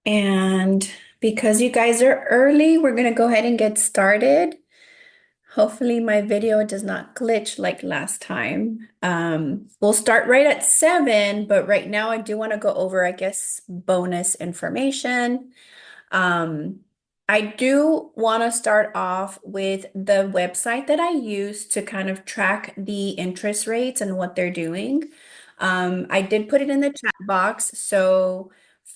And because you guys are early, we're going to go ahead and get started. Hopefully, my video does not glitch like last time. We'll start right at 7, but right now I do want to go over, I guess, bonus information. Um, I do want to start off with the website that I use to kind of track the interest rates and what they're doing. I did put it in the chat box, so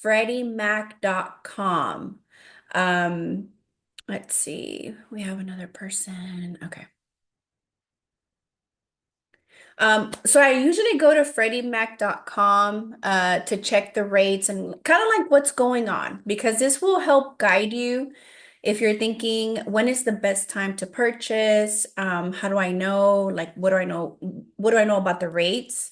freddiemac.com. Um, let's see, we have another person. Okay. So I usually go to freddiemac.com to check the rates and kind of like what's going on because this will help guide you if you're thinking when is the best time to purchase, how do I know, like what do I know about the rates?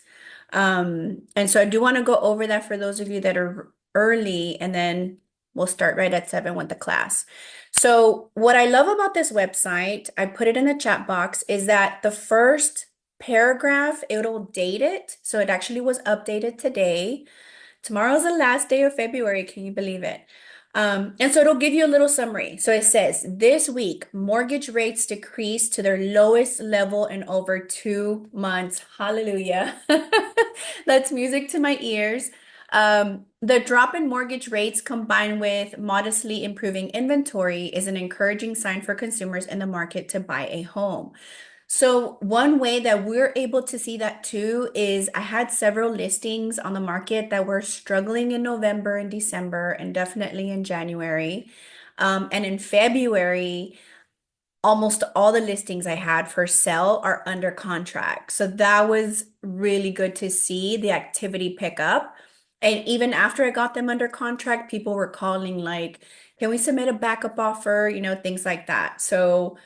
And so I do want to go over that for those of you that are early, and then we'll start right at 7 with the class. So what I love about this website, I put it in the chat box, is that the first paragraph, it'll date it. So it actually was updated today. Tomorrow's the last day of February. Can you believe it? And so it'll give you a little summary. So it says, this week, mortgage rates decreased to their lowest level in over 2 months. Hallelujah. That's music to my ears. The drop in mortgage rates combined with modestly improving inventory is an encouraging sign for consumers in the market to buy a home. So one way that we're able to see that too is I had several listings on the market that were struggling in November and December and definitely in January. And in February, almost all the listings I had for sale are under contract. So that was really good to see the activity pick up. And even after I got them under contract, people were calling like, can we submit a backup offer? Things like that. So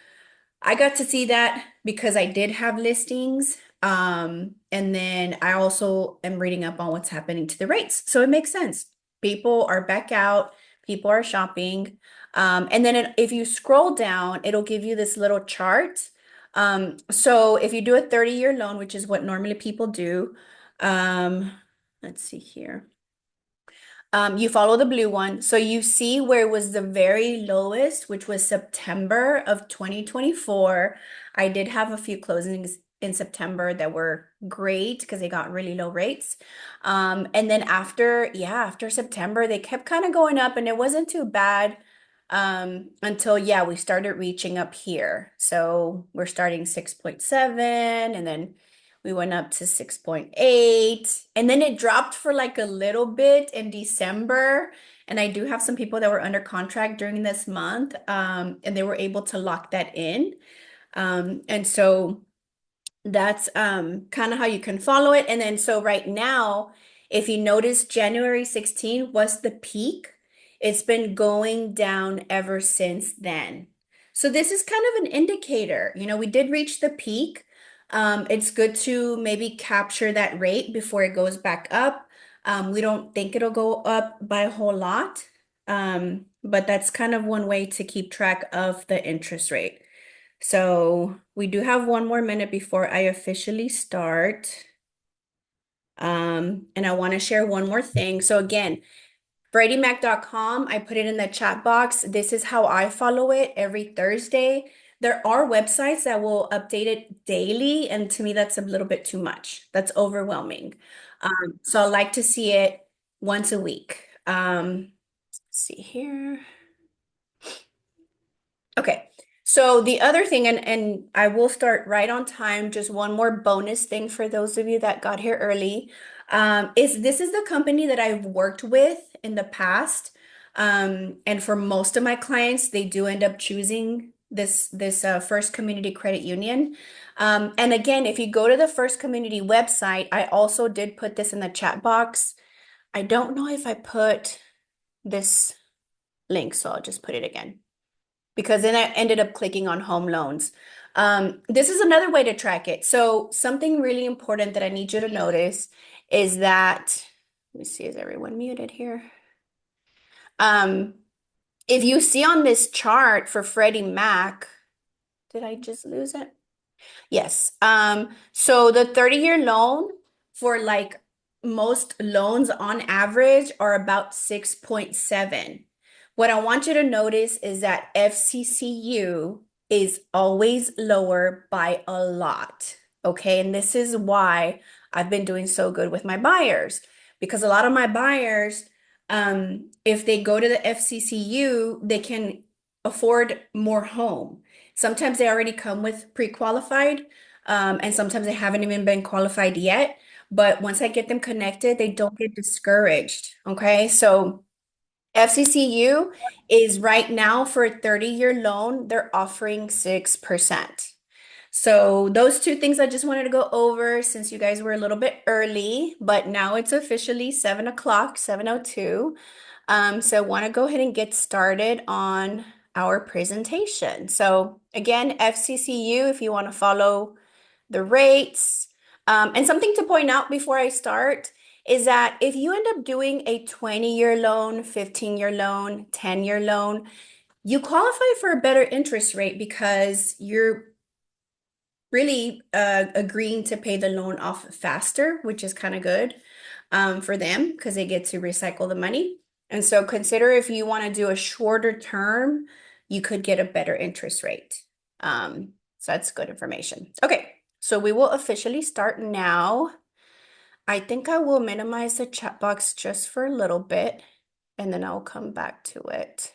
I got to see that because I did have listings. And then I also am reading up on what's happening to the rates. So it makes sense. People are back out, people are shopping. And then if you scroll down, it'll give you this little chart. So if you do a 30-year loan, which is what normally people do, um, let's see here. You follow the blue one. So you see where it was the very lowest, which was September of 2024. I did have a few closings in September that were great because they got really low rates. And then after September, they kept kind of going up and it wasn't too bad until, yeah, we started reaching up here. So we're starting 6.7 and then we went up to 6.8 and then it dropped for like a little bit in December. And I do have some people that were under contract during this month, and they were able to lock that in. And so that's kind of how you can follow it. And then so right now, if you notice, January 16 was the peak. It's been going down ever since then. So this is kind of an indicator. We did reach the peak. It's good to maybe capture that rate before it goes back up. We don't think it'll go up by a whole lot, but that's kind of one way to keep track of the interest rate. So we do have one more minute before I officially start. And I want to share one more thing. So again, FreddieMac.com, I put it in the chat box. This is how I follow it every Thursday. There are websites that will update it daily, and to me, that's a little bit too much. That's overwhelming. So I like to see it once a week. Let's see here. Okay. So the other thing, and I will start right on time, just one more bonus thing for those of you that got here early, is this is the company that I've worked with in the past. And for most of my clients, they do end up choosing this First Community Credit Union. And again, if you go to the First Community website, I also did put this in the chat box. I don't know if I put this link, so I'll just put it again because then I ended up clicking on home loans. This is another way to track it. So something really important that I need you to notice is that, let me see, is everyone muted here? Um, if you see on this chart for Freddie Mac, did I just lose it? Yes. So the 30-year loan for like most loans on average are about 6.7. What I want you to notice is that FCCU is always lower by a lot. Okay. And this is why I've been doing so good with my buyers because a lot of my buyers, if they go to the FCCU, they can afford more home. Sometimes they already come with pre-qualified, and sometimes they haven't even been qualified yet. But once I get them connected, they don't get discouraged. Okay. So FCCU is right now for a 30-year loan, they're offering 6%. So those two things I just wanted to go over since you guys were a little bit early, but now it's officially 7 o'clock, 7:02. So I want to go ahead and get started on our presentation. So again, FCCU, if you want to follow the rates. And something to point out before I start is that if you end up doing a 20-year loan, 15-year loan, 10-year loan, you qualify for a better interest rate because you're really agreeing to pay the loan off faster, which is kind of good for them because they get to recycle the money. And so consider if you want to do a shorter term, you could get a better interest rate. So that's good information. Okay, so we will officially start now. I think I will minimize the chat box just for a little bit, and then I'll come back to it.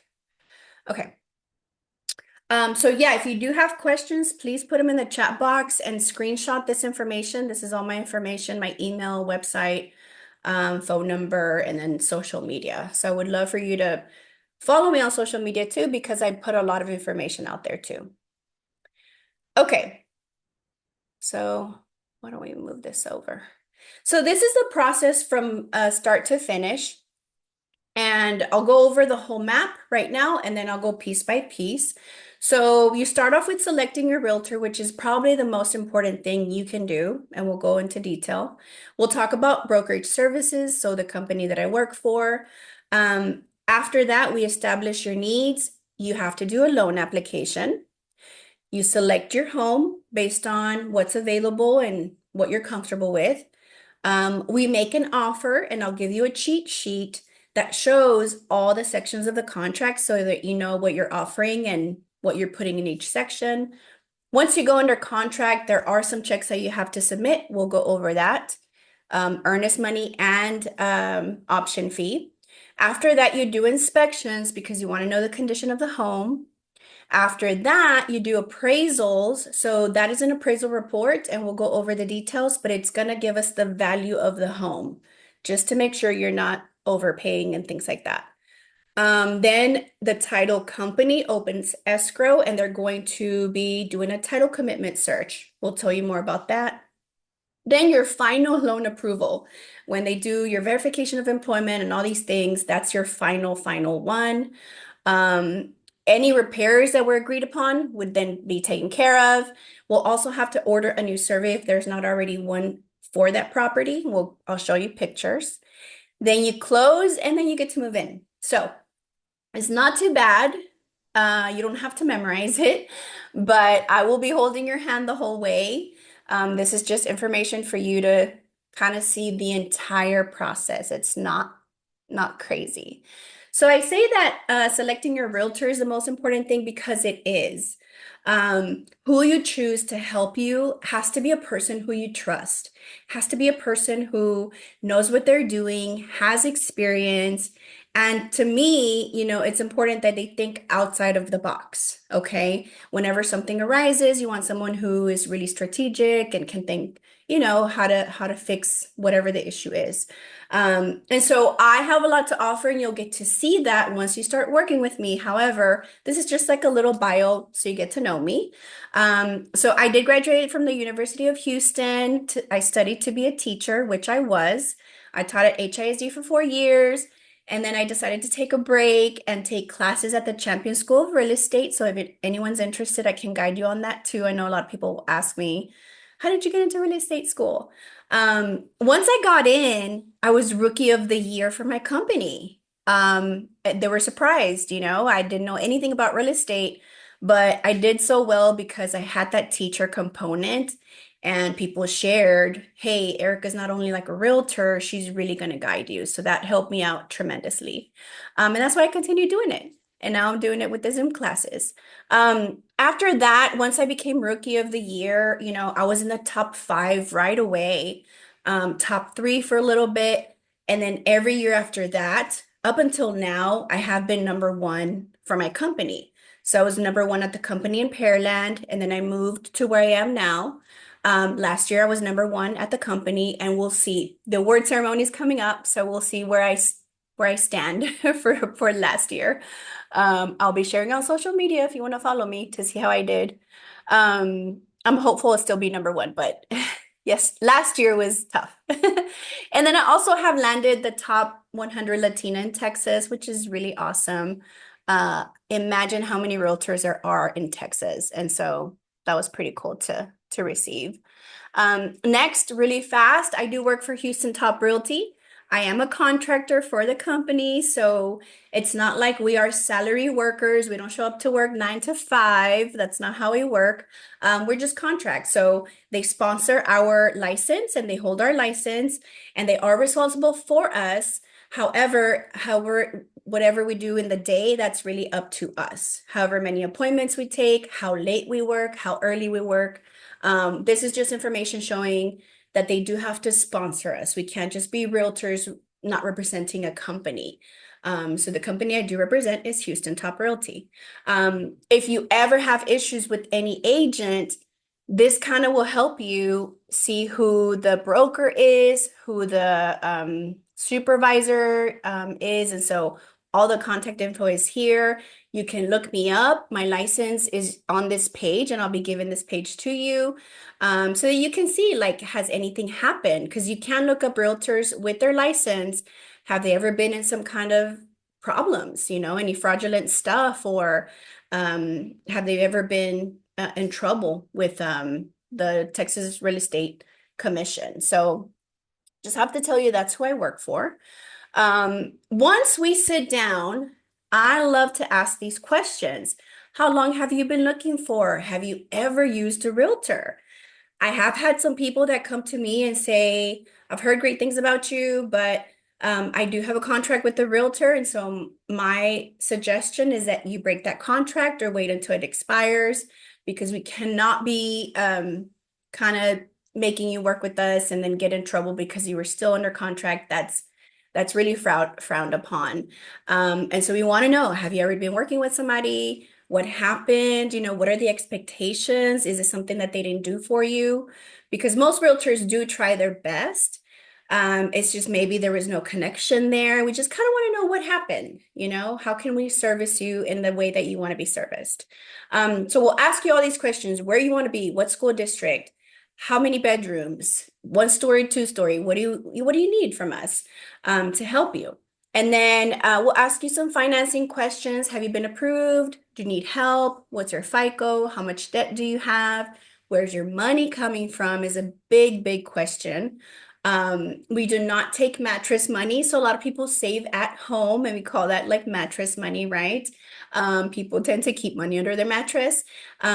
Okay. So yeah, if you do have questions, please put them in the chat box and screenshot this information. This is all my information, my email, website, phone number, and then social media. So I would love for you to follow me on social media too, because I put a lot of information out there too. Okay. So why don't we move this over? So this is the process from start to finish. And I'll go over the whole map right now, and then I'll go piece by piece. So you start off with selecting your realtor, which is probably the most important thing you can do, and we'll go into detail. We'll talk about brokerage services, so the company that I work for. After that, we establish your needs. You have to do a loan application. You select your home based on what's available and what you're comfortable with. We make an offer, and I'll give you a cheat sheet that shows all the sections of the contract so that you know what you're offering and what you're putting in each section. Once you go under contract, there are some checks that you have to submit. We'll go over that. Earnest money and option fee. After that, you do inspections because you want to know the condition of the home. After that, you do appraisals. So that is an appraisal report, and we'll go over the details, but it's going to give us the value of the home just to make sure you're not overpaying and things like that. Then the title company opens escrow, and they're going to be doing a title commitment search. We'll tell you more about that. Then your final loan approval. When they do your verification of employment and all these things, that's your final one. Any repairs that were agreed upon would then be taken care of. We'll also have to order a new survey if there's not already one for that property. I'll show you pictures. Then you close, and then you get to move in. So it's not too bad. You don't have to memorize it, but I will be holding your hand the whole way. This is just information for you to kind of see the entire process. It's not crazy. So I say that selecting your realtor is the most important thing because it is. Who you choose to help you has to be a person who you trust, has to be a person who knows what they're doing, has experience. And to me, it's important that they think outside of the box, okay? Whenever something arises, you want someone who is really strategic and can think, how to fix whatever the issue is. And so I have a lot to offer, and you'll get to see that once you start working with me. However, this is just like a little bio so you get to know me. So I did graduate from the University of Houston. I studied to be a teacher, which I was. I taught at HISD for 4 years. And then I decided to take a break and take classes at the Champion School of Real Estate. So if anyone's interested, I can guide you on that too. I know a lot of people ask me, how did you get into real estate school? Once I got in, I was rookie of the year for my company. They were surprised, I didn't know anything about real estate, but I did so well because I had that teacher component. and people shared, hey, Erica's not only like a realtor, she's really going to guide you. So that helped me out tremendously. And that's why I continue doing it. And now I'm doing it with the Zoom classes. After that, once I became Rookie of the Year, I was in the top 5 right away, top 3 for a little bit. And then every year after that, up until now, I have been number 1 for my company. So I was number 1 at the company in Pearland, and then I moved to where I am now. Last year I was number 1 at the company, and we'll see. The award ceremony is coming up, so we'll see where I stand for last year. I'll be sharing on social media if you want to follow me to see how I did. I'm hopeful I'll still be number 1, but yes, last year was tough. And then I also have landed the top 100 Latina in Texas, which is really awesome. Imagine how many realtors there are in Texas. And so that was pretty cool to receive. Next, really fast, I do work for Houston Top Realty. I am a contractor for the company, so it's not like we are salary workers. We don't show up to work 9 to 5. That's not how we work. We're just contract. So they sponsor our license and they hold our license and they are responsible for us. However, whatever we do in the day, that's really up to us. However many appointments we take, how late we work, how early we work. This is just information showing that they do have to sponsor us. We can't just be realtors not representing a company. So the company I do represent is Houston Top Realty. If you ever have issues with any agent, this kind of will help you see who the broker is, who the supervisor is. And so all the contact info is here. You can look me up. My license is on this page, and I'll be giving this page to you so that you can see, like, has anything happened? Because you can look up realtors with their license. Have they ever been in some kind of problems, any fraudulent stuff, or have they ever been in trouble with the Texas Real Estate Commission? So just have to tell you that's who I work for. Once we sit down, I love to ask these questions. How long have you been looking for? Have you ever used a realtor? I have had some people that come to me and say, I've heard great things about you, but I do have a contract with the realtor. And so my suggestion is that you break that contract or wait until it expires, because we cannot be kind of making you work with us and then get in trouble because you were still under contract. That's really frowned upon. And so we want to know, have you ever been working with somebody? What happened? What are the expectations? Is it something that they didn't do for you? Because most realtors do try their best. It's just maybe there was no connection there. We just kind of want to know what happened. How can we service you in the way that you want to be serviced? So we'll ask you all these questions: where you want to be, what school district, how many bedrooms, 1 story, 2 story, what do you need from us to help you? And then we'll ask you some financing questions. Have you been approved? Do you need help? What's your FICO? How much debt do you have? Where's your money coming from is a big, big question. We do not take mattress money. So a lot of people save at home, and we call that like mattress money, right? People tend to keep money under their mattress.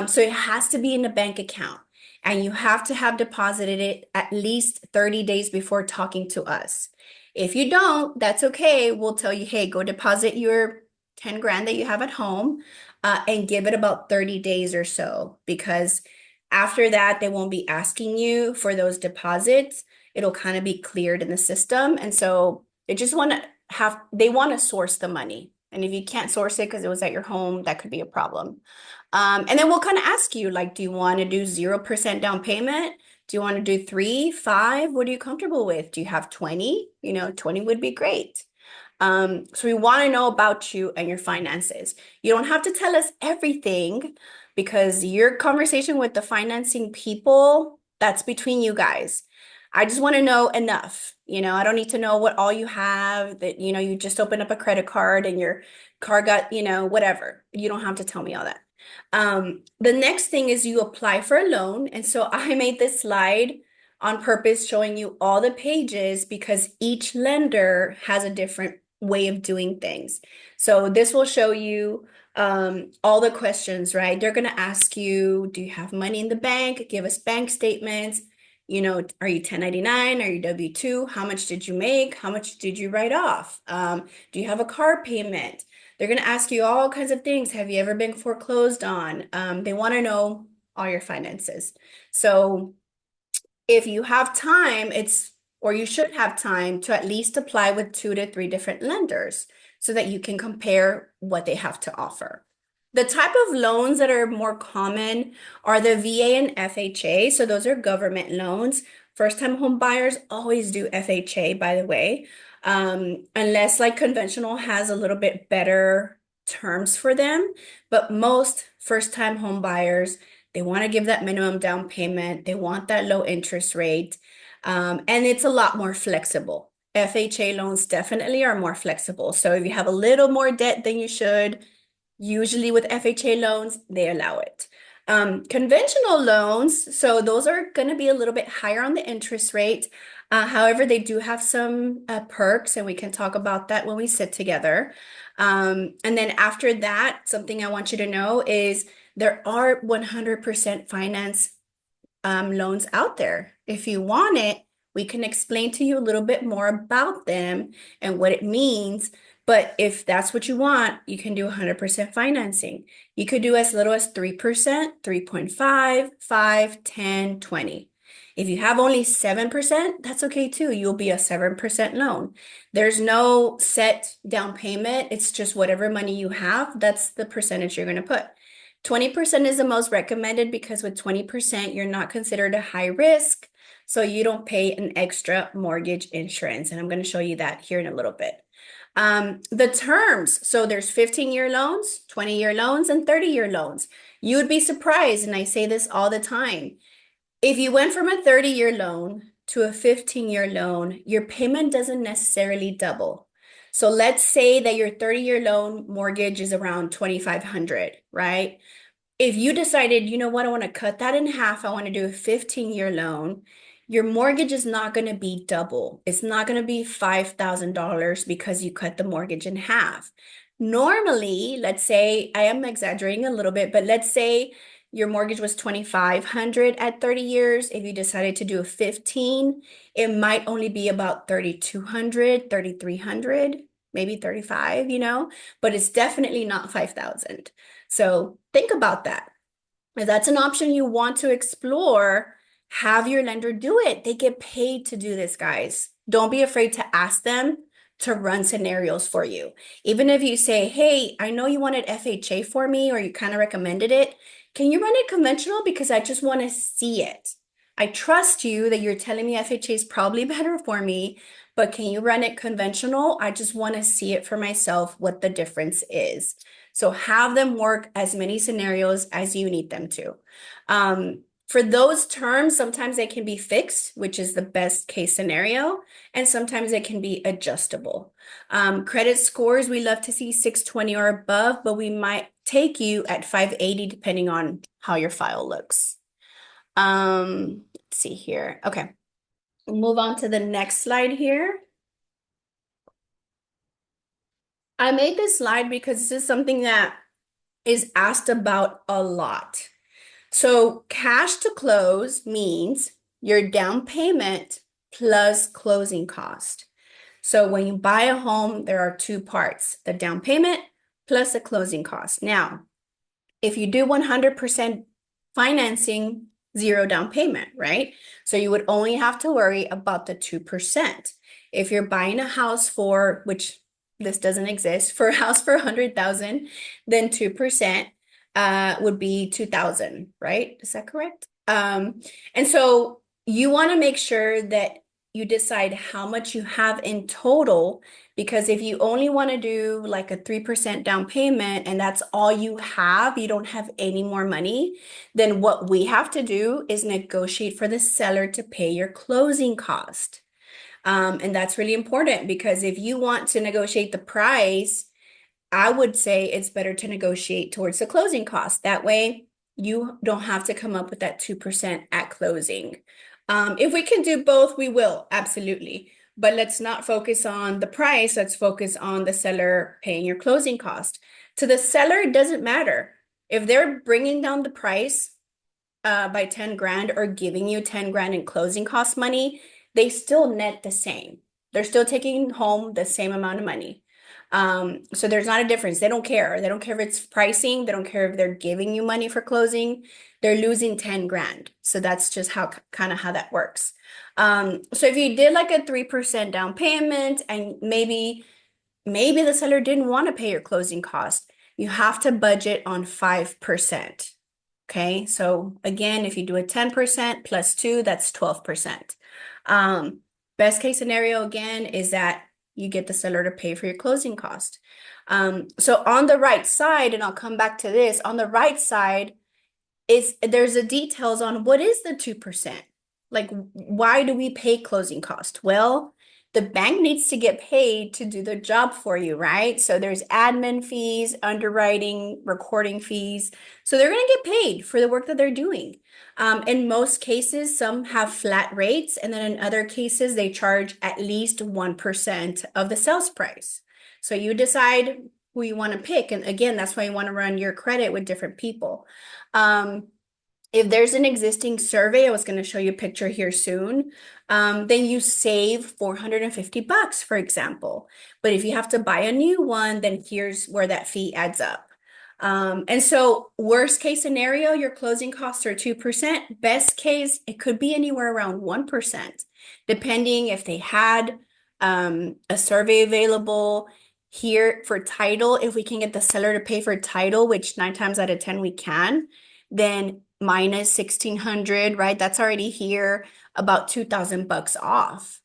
So it has to be in a bank account, and you have to have deposited it at least 30 days before talking to us. If you don't, that's okay. We'll tell you, hey, go deposit your 10 grand that you have at home and give it about 30 days or so, because after that, they won't be asking you for those deposits. It'll kind of be cleared in the system. And so they just they want to source the money. And if you can't source it because it was at your home, that could be a problem. And then we'll kind of ask you, like, do you want to do 0% down payment? Do you want to do 3, 5? What are you comfortable with? Do you have 20? 20 would be great. So we want to know about you and your finances. You don't have to tell us everything, because your conversation with the financing people, that's between you guys. I just want to know enough. I don't need to know what all you have, that, you just opened up a credit card and your car got, whatever. You don't have to tell me all that. The next thing is you apply for a loan. And so I made this slide on purpose showing you all the pages, because each lender has a different way of doing things. So this will show you all the questions, right? They're going to ask you, do you have money in the bank? Give us bank statements. You know, are you 1099? Are you W-2? How much did you make? How much did you write off? Do you have a car payment? They're going to ask you all kinds of things. Have you ever been foreclosed on? They want to know all your finances. So if you have time, or you should have time to at least apply with 2 to 3 different lenders so that you can compare what they have to offer. The type of loans that are more common are the VA and FHA. So those are government loans. First-time home buyers always do FHA, by the way, unless like conventional has a little bit better terms for them. But most first-time home buyers, they want to give that minimum down payment. They want that low interest rate. And it's a lot more flexible. FHA loans definitely are more flexible. So if you have a little more debt than you should, usually with FHA loans, they allow it. Conventional loans, so those are going to be a little bit higher on the interest rate. However, they do have some perks, and we can talk about that when we sit together. And then after that, something I want you to know is there are 100% finance loans out there. If you want it, we can explain to you a little bit more about them and what it means. But if that's what you want, you can do 100% financing. You could do as little as 3%, 3.5, 5, 10, 20. If you have only 7%, that's okay too. You'll be a 7% loan. There's no set down payment. It's just whatever money you have, that's the percentage you're going to put. 20% is the most recommended because with 20%, you're not considered a high risk. So you don't pay an extra mortgage insurance. And I'm going to show you that here in a little bit. The terms, so there's 15-year loans, 20-year loans, and 30-year loans. You would be surprised, and I say this all the time. If you went from a 30-year loan to a 15-year loan, your payment doesn't necessarily double. So let's say that your 30-year loan mortgage is around 2,500, right? If you decided, you know what, I want to cut that in half, I want to do a 15-year loan, your mortgage is not going to be double. It's not going to be $5,000 because you cut the mortgage in half. Normally, let's say, I am exaggerating a little bit, but let's say your mortgage was 2,500 at 30 years. If you decided to do a 15, it might only be about 3,200, 3,300, maybe 35, but it's definitely not 5,000. So think about that. If that's an option you want to explore, have your lender do it. They get paid to do this, guys. Don't be afraid to ask them to run scenarios for you. Even if you say, hey, I know you wanted FHA for me, or you kind of recommended it. Can you run it conventional? Because I just want to see it. I trust you that you're telling me FHA is probably better for me, but can you run it conventional? I just want to see it for myself, what the difference is. So have them work as many scenarios as you need them to. For those terms, sometimes they can be fixed, which is the best case scenario, and sometimes it can be adjustable. Credit scores, we love to see 620 or above, but we might take you at 580 depending on how your file looks. Let's see here. Okay, we'll move on to the next slide here. I made this slide because this is something that is asked about a lot. So cash to close means your down payment plus closing cost. So when you buy a home, there are 2 parts, the down payment plus the closing cost. Now, if you do 100% financing, 0 down payment, right? So you would only have to worry about the 2%. If you're buying a house for, which this doesn't exist, for a house for 100,000, then 2% would be 2,000, right? Is that correct? And so you want to make sure that you decide how much you have in total, because if you only want to do like a 3% down payment and that's all you have, you don't have any more money, then what we have to do is negotiate for the seller to pay your closing cost. And that's really important because if you want to negotiate the price, I would say it's better to negotiate towards the closing cost. That way, you don't have to come up with that 2% at closing. If we can do both, we will, absolutely. But let's not focus on the price. Let's focus on the seller paying your closing cost. To the seller, it doesn't matter. If they're bringing down the price by 10 grand or giving you 10 grand in closing cost money, they still net the same. They're still taking home the same amount of money. So there's not a difference. They don't care. They don't care if it's pricing. They don't care if they're giving you money for closing. They're losing 10 grand. So that's just how kind of how that works. So if you did like a 3% down payment and maybe the seller didn't want to pay your closing cost, you have to budget on 5%. Okay, so again, if you do a 10% plus 2, that's 12%. Best case scenario again is that you get the seller to pay for your closing cost. So on the right side, and I'll come back to this, on the right side is there's the details on what is the 2%. Like, why do we pay closing cost? Well, the bank needs to get paid to do the job for you, right? So there's admin fees, underwriting, recording fees. So they're going to get paid for the work that they're doing. In most cases, some have flat rates, and then in other cases, they charge at least 1% of the sales price. So you decide who you want to pick. And again, that's why you want to run your credit with different people. If there's an existing survey, I was going to show you a picture here soon, then you save 450 bucks, for example. But if you have to buy a new one, then here's where that fee adds up. And so worst case scenario, your closing costs are 2%. Best case, it could be anywhere around 1%, depending if they had a survey available. Here for title, if we can get the seller to pay for title, which 9 times out of 10 we can, then minus 1,600, right? That's already here, about 2,000 bucks off.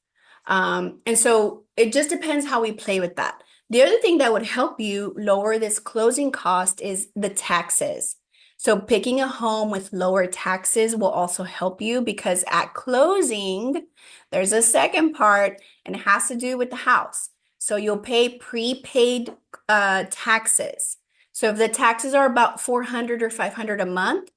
And so it just depends how we play with that. The other thing that would help you lower this closing cost is the taxes. So picking a home with lower taxes will also help you because at closing, there's a second part and it has to do with the house. So you'll pay prepaid taxes. So if the taxes are about 400 or 500 a month,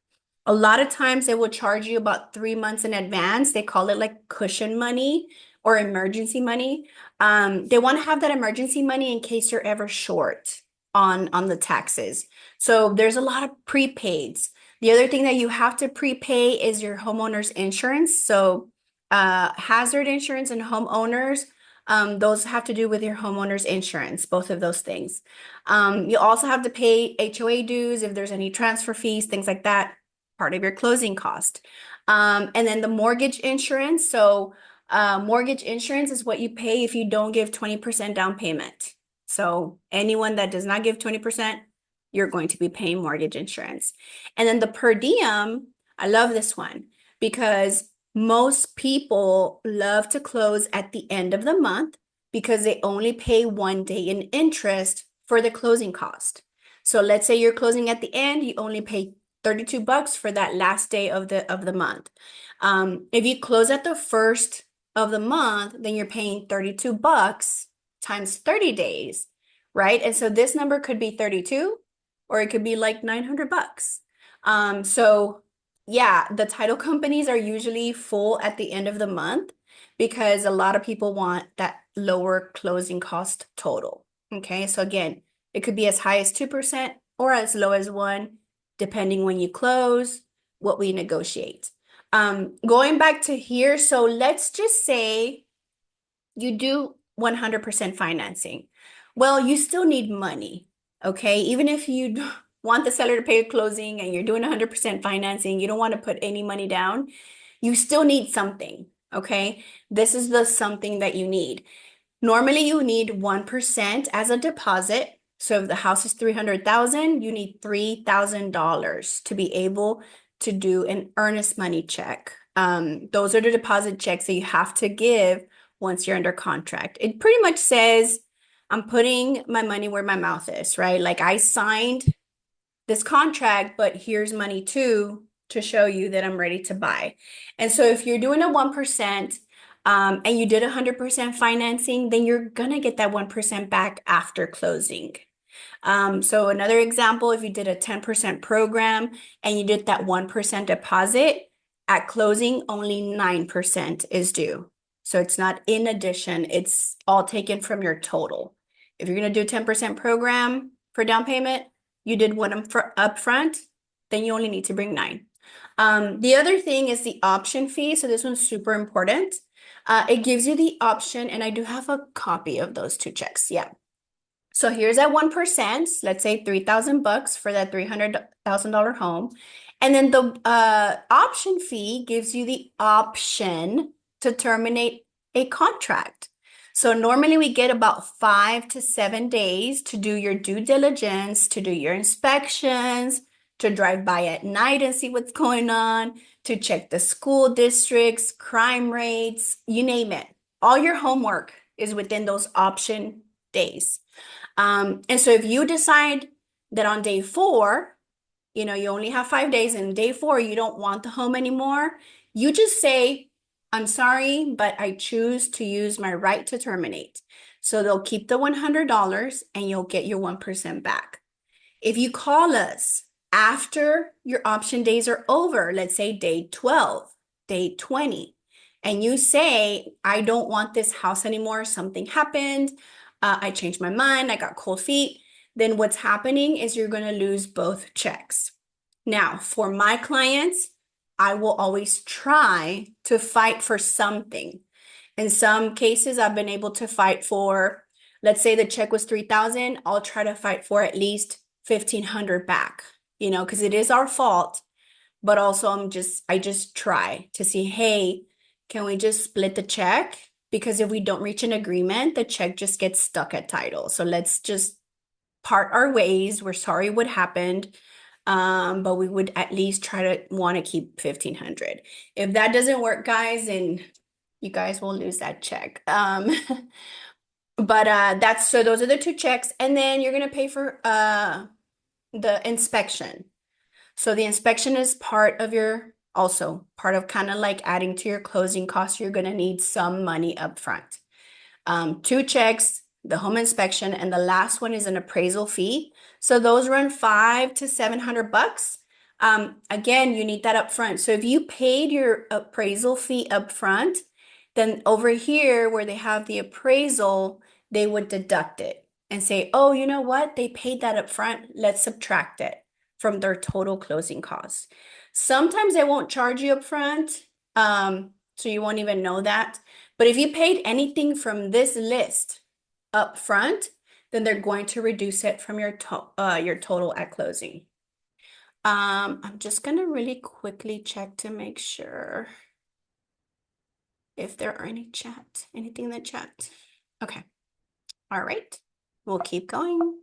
a lot of times they will charge you about 3 months in advance. They call it like cushion money or emergency money. They want to have that emergency money in case you're ever short on the taxes. So there's a lot of prepaids. The other thing that you have to prepay is your homeowner's insurance. So hazard insurance and homeowners, those have to do with your homeowner's insurance, both of those things. You also have to pay HOA dues if there's any transfer fees, things like that, part of your closing cost. And then the mortgage insurance. So mortgage insurance is what you pay if you don't give 20% down payment. So anyone that does not give 20%, you're going to be paying mortgage insurance. And then the per diem, I love this one because most people love to close at the end of the month because they only pay 1 day in interest for the closing cost. So let's say you're closing at the end, you only pay 32 bucks for that last day of the month. If you close at the first of the month, then you're paying 32 bucks times 30 days, right? And so this number could be 32 or it could be like 900 bucks. So yeah, the title companies are usually full at the end of the month because a lot of people want that lower closing cost total. Okay, so again, it could be as high as 2% or as low as 1, depending when you close, what we negotiate. Going back to here, so let's just say you do 100% financing. Well, you still need money, okay? Even if you want the seller to pay your closing and you're doing 100% financing, you don't want to put any money down, you still need something, okay? This is the something that you need. Normally, you need 1% as a deposit. So if the house is 300,000, you need $3,000 to be able to do an earnest money check. Those are the deposit checks that you have to give once you're under contract. It pretty much says, I'm putting my money where my mouth is, right? Like I signed this contract, but here's money too to show you that I'm ready to buy. And so if you're doing a 1%, and you did 100% financing, then you're gonna get that 1% back after closing. So another example, if you did a 10% program and you did that 1% deposit, at closing, only 9% is due. So it's not in addition, it's all taken from your total. If you're going to do a 10% program for down payment, you did one for upfront, then you only need to bring 9. The other thing is the option fee. So this one's super important. It gives you the option, and I do have a copy of those 2 checks. Yeah. So here's at 1%, let's say $3,000 for that $300,000 home. And then the option fee gives you the option to terminate a contract. So normally we get about 5 to 7 days to do your due diligence, to do your inspections, to drive by at night and see what's going on, to check the school districts, crime rates, you name it. All your homework is within those option days. And so if you decide that on day 4, you know, you only have 5 days, and day 4, you don't want the home anymore, you just say, I'm sorry, but I choose to use my right to terminate. So they'll keep the $100 and you'll get your 1% back. If you call us after your option days are over, let's say day 12, day 20, and you say, I don't want this house anymore, something happened, I changed my mind, I got cold feet, then what's happening is you're going to lose both checks. Now, for my clients, I will always try to fight for something. In some cases, I've been able to fight for, let's say the check was 3,000, I'll try to fight for at least 1,500 back, you know, because it is our fault. But also I just try to see, hey, can we just split the check? Because if we don't reach an agreement, the check just gets stuck at title. So let's just part our ways. We're sorry what happened. But we would at least try to want to keep 1,500. If that doesn't work, guys, then you guys will lose that check. But so those are the 2 checks. And then you're gonna pay for the inspection. So the inspection is part of part of kind of like adding to your closing costs. You're gonna need some money up front. 2 checks, the home inspection, and the last one is an appraisal fee. So those run $500 to $700. Again, you need that up front. So if you paid your appraisal fee up front, then over here where they have the appraisal, they would deduct it and say, oh, you know what? They paid that up front. Let's subtract it from their total closing costs. Sometimes they won't charge you up front, so you won't even know that. But if you paid anything from this list up front, then they're going to reduce it from your total at closing. I'm just gonna really quickly check to make sure if there are anything in the chat. Okay. All right. We'll keep going.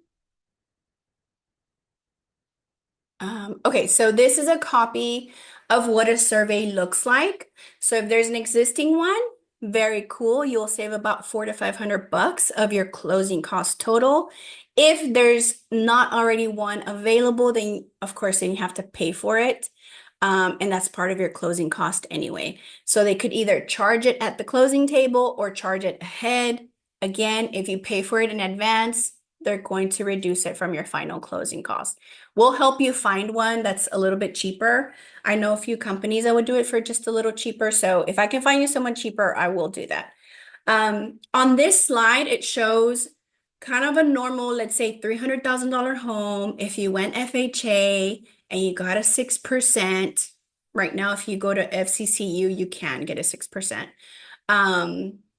Okay, so this is a copy of what a survey looks like. So if there's an existing one, very cool. You'll save about $400 to $500 of your closing cost total. If there's not already one available, then of course, then you have to pay for it. And that's part of your closing cost anyway. So they could either charge it at the closing table or charge it ahead. Again, if you pay for it in advance, they're going to reduce it from your final closing cost. We'll help you find one that's a little bit cheaper. I know a few companies that would do it for just a little cheaper. So if I can find you someone cheaper, I will do that. On this slide, it shows kind of a normal, let's say $300,000 home. If you went FHA and you got a 6%, right now, if you go to FCCU, you can get a 6%.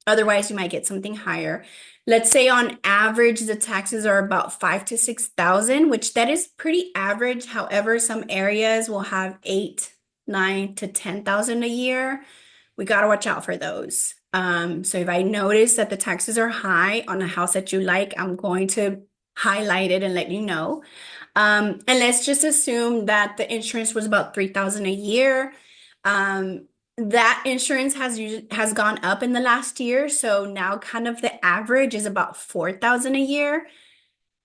Otherwise, you might get something higher. Let's say on average, the taxes are about 5,000 to 6,000, which that is pretty average. However, some areas will have 8,000, 9,000 to 10,000 a year. We got to watch out for those. So if I notice that the taxes are high on a house that you like, I'm going to highlight it and let you know. And let's just assume that the insurance was about 3,000 a year. That insurance has gone up in the last year, so now kind of the average is about 4,000 a year.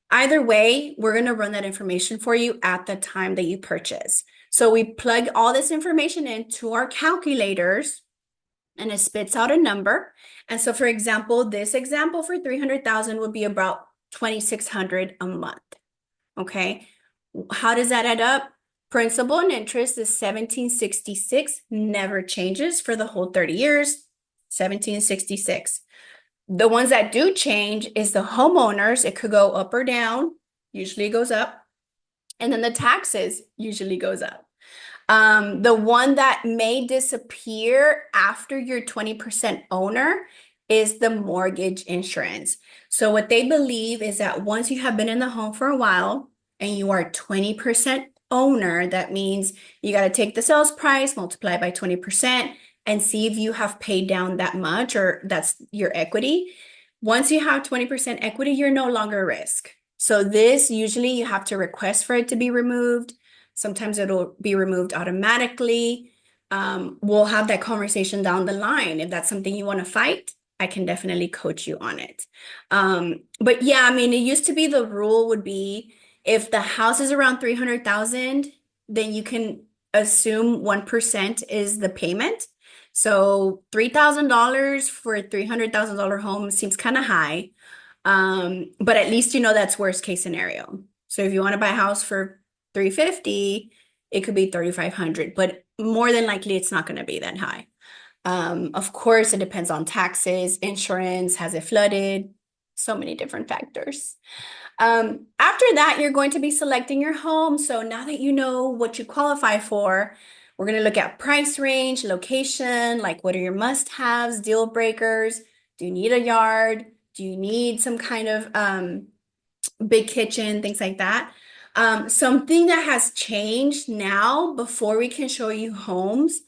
Either way, we're going to run that information for you at the time that you purchase. So we plug all this information into our calculators and it spits out a number. And so for example, this example for 300,000 would be about 2,600 a month. Okay. How does that add up? Principal and interest is 1,766, never changes for the whole 30 years. 1766. The ones that do change is the homeowners. It could go up or down. Usually it goes up. And then the taxes usually goes up. The one that may disappear after you're 20% owner is the mortgage insurance. So what they believe is that once you have been in the home for a while and you are 20% owner, that means you got to take the sales price, multiply by 20%, and see if you have paid down that much or that's your equity. Once you have 20% equity, you're no longer a risk. So this usually you have to request for it to be removed. Sometimes it'll be removed automatically. We'll have that conversation down the line. If that's something you want to fight, I can definitely coach you on it. But yeah, I mean, it used to be the rule would be if the house is around 300,000, then you can assume 1% is the payment. So $3,000 for a $300,000 home seems kind of high. But at least you know that's worst case scenario. So if you want to buy a house for 350, it could be 3,500, but more than likely it's not going to be that high. Of course, it depends on taxes, insurance, has it flooded, so many different factors. After that, you're going to be selecting your home. So now that you know what you qualify for, we're going to look at price range, location, like what are your must-haves, deal breakers? Do you need a yard? Do you need some kind of big kitchen, things like that? Something that has changed now before we can show you homes,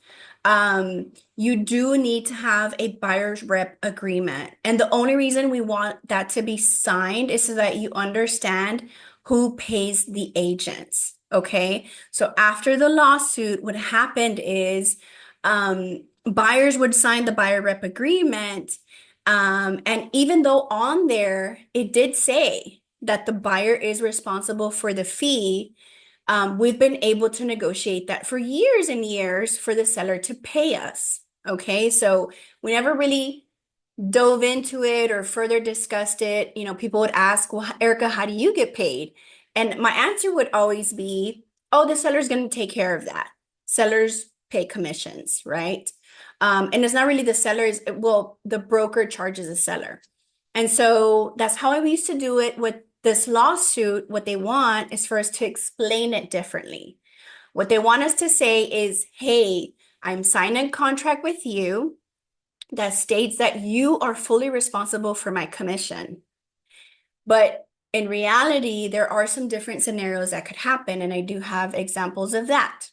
you do need to have a buyer's rep agreement. And the only reason we want that to be signed is so that you understand who pays the agents. Okay. So after the lawsuit, what happened is buyers would sign the buyer rep agreement. And even though on there it did say that the buyer is responsible for the fee, we've been able to negotiate that for years and years for the seller to pay us. Okay, so we never really dove into it or further discussed it. You know, people would ask, well, Erica, how do you get paid? And my answer would always be, oh, the seller's going to take care of that. Sellers pay commissions, right? And it's not really the seller's, well, the broker charges the seller. And so that's how I used to do it with this lawsuit. What they want is for us to explain it differently. What they want us to say is, hey, I'm signing a contract with you that states that you are fully responsible for my commission. But in reality, there are some different scenarios that could happen, and I do have examples of that.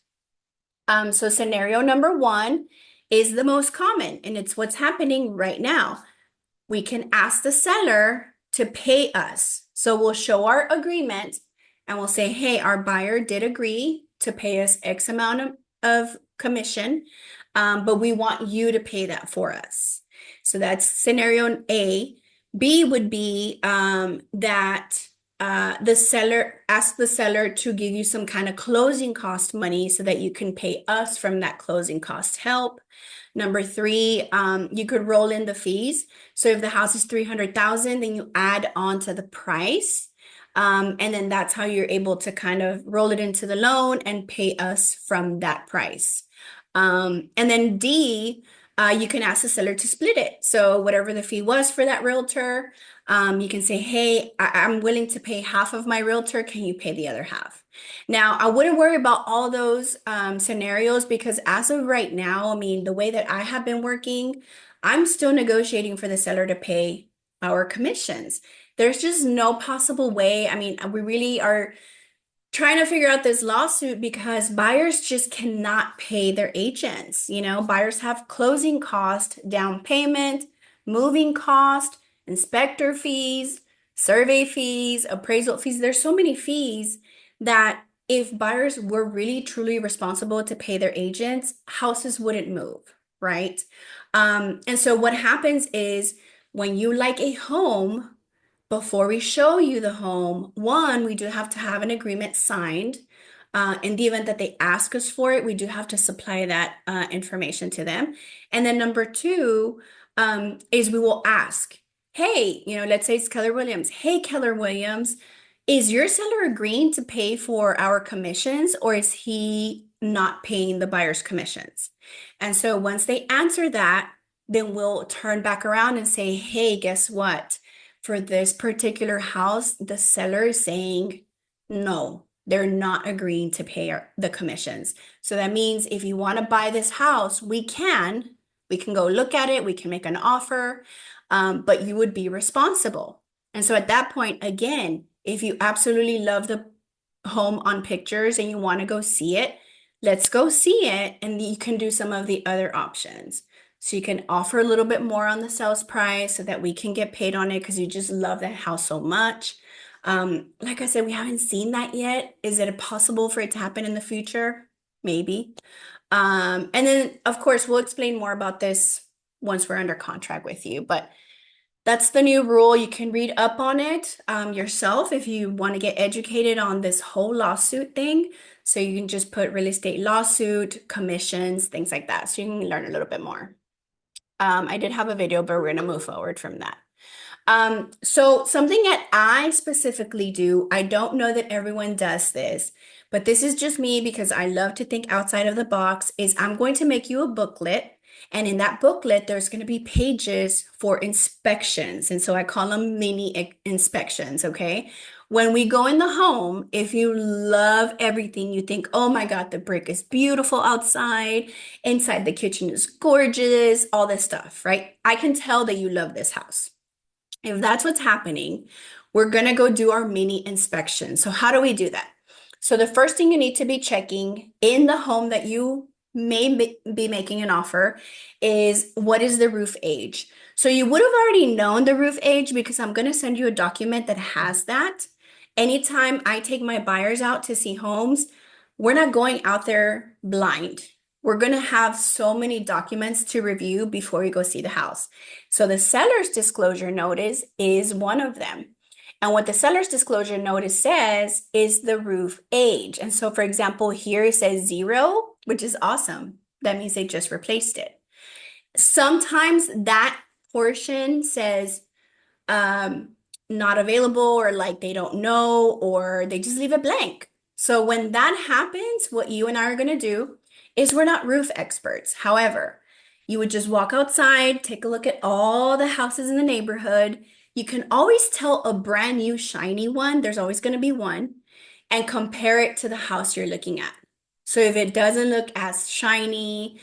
So scenario number one is the most common, and it's what's happening right now. We can ask the seller to pay us. So we'll show our agreement and we'll say, hey, our buyer did agree to pay us X amount of commission, but we want you to pay that for us. So that's scenario A. B would be that the seller asks the seller to give you some kind of closing cost money so that you can pay us from that closing cost help. Number three, you could roll in the fees. So if the house is 300,000, then you add on to the price. And then that's how you're able to kind of roll it into the loan and pay us from that price. And then D, you can ask the seller to split it. So whatever the fee was for that realtor, you can say, hey, I'm willing to pay half of my realtor. Can you pay the other half? Now, I wouldn't worry about all those scenarios because as of right now, I mean, the way that I have been working, I'm still negotiating for the seller to pay our commissions. There's just no possible way. I mean, we really are trying to figure out this lawsuit because buyers just cannot pay their agents. You know, buyers have closing cost, down payment, moving cost, inspector fees, survey fees, appraisal fees. There's so many fees that if buyers were really truly responsible to pay their agents, houses wouldn't move, right? And so what happens is when you like a home, before we show you the home, one, we do have to have an agreement signed. In the event that they ask us for it, we do have to supply that information to them. And then number two is we will ask, hey, you know, let's say it's Keller Williams. Hey, Keller Williams, is your seller agreeing to pay for our commissions or is he not paying the buyer's commissions? And so once they answer that, then we'll turn back around and say, hey, guess what? For this particular house, the seller is saying no, they're not agreeing to pay the commissions. So that means if you want to buy this house, we can go look at it, we can make an offer, but you would be responsible. And so at that point, again, if you absolutely love the home on pictures and you want to go see it, let's go see it. And you can do some of the other options. So you can offer a little bit more on the sales price so that we can get paid on it because you just love that house so much. Like I said, we haven't seen that yet. Is it possible for it to happen in the future? Maybe. And then, of course, we'll explain more about this once we're under contract with you. But that's the new rule. You can read up on it yourself if you want to get educated on this whole lawsuit thing. So you can just put real estate lawsuit, commissions, things like that. So you can learn a little bit more. I did have a video, but we're going to move forward from that. So something that I specifically do, I don't know that everyone does this, but this is just me because I love to think outside of the box, is I'm going to make you a booklet. And in that booklet, there's going to be pages for inspections. And so I call them mini inspections, okay? When we go in the home, if you love everything, you think, oh my God, the brick is beautiful outside, inside the kitchen is gorgeous, all this stuff, right? I can tell that you love this house. If that's what's happening, we're going to go do our mini inspection. So how do we do that? So the first thing you need to be checking in the home that you may be making an offer is, what is the roof age? So you would have already known the roof age because I'm going to send you a document that has that. Anytime I take my buyers out to see homes, we're not going out there blind. We're going to have so many documents to review before we go see the house. So the seller's disclosure notice is one of them. And what the seller's disclosure notice says is the roof age. And so, for example, here it says 0, which is awesome. That means they just replaced it. Sometimes that portion says not available, or like they don't know, or they just leave it blank. So when that happens, what you and I are going to do is, we're not roof experts. However, you would just walk outside, take a look at all the houses in the neighborhood. You can always tell a brand new shiny one, there's always going to be one, and compare it to the house you're looking at. So if it doesn't look as shiny,